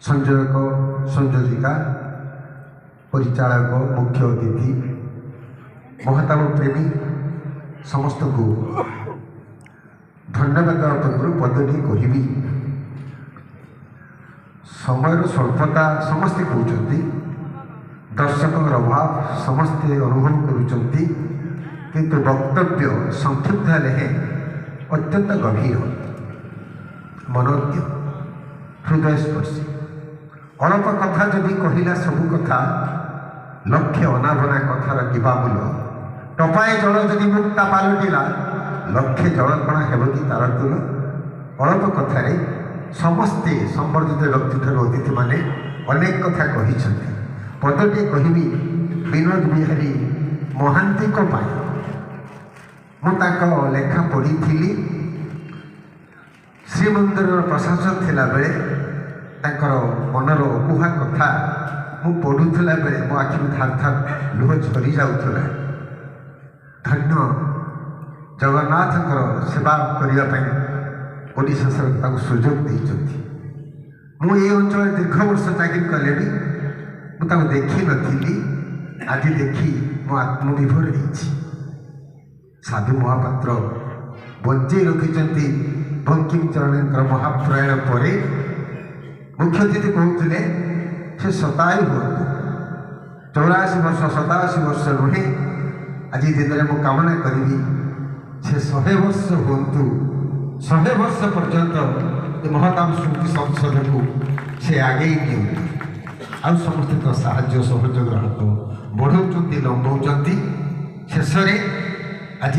संयोजक संयोजिका परिचालक मुख्य अतिथि महताब प्रेमी समस्त को धन्यवाद पूर्व पदटी कहि समय स्वल्पता समस्ते कहते दर्शक अभाव समस्ते अनुभव करुँच किंतु वक्तव्य संक्षिप्त हेले अत्यंत गभीर मनोज्ञ हृदयस्पर्शी अल्प कथा जदि कहला सबु कथा लक्ष्य अनाबना कथार किबामूल टपाए जल जदि मुक्ता पालटिला लक्ष्य जलकणा हेब कि तार तुल अल्प कथार समस्ते संवर्धित व्यक्ति ठार अतिथि माने अनेक कथा कही पदटे कहबी विनोद बिहारी महांती मु लेखा पढ़ी श्रीमंदिर प्रशासक थिला बेले मनर अकुहा कथा मु पढ़ुला बेले मो आखि धार धार लुह झरी जाऊला धन्य जगन्नाथ सेवा करने ओडिशा सरकार सुजोग देइछथि मु ए अंचल दीर्घ वर्ष चाकरी कले भी मुझे देखी नी आज देखी मो आत्मविभोर होती साधु महापात्र बंचे रखिंट बंकिम चरण महाप्रयाण पर मुख्य अतिथि कहते से 87 हूँ 84 वर्ष 87 वर्ष नुहे आज दिन में मु कामना करी से 100 वर्ष हूँ 100 वर्ष पर्यंत महताब स्मृति संसद को से आगे दिखते आउ समस्ते तो साहाय्य सहयोग हाथ बढ़ाऊँ लंबाऊँ शेष आज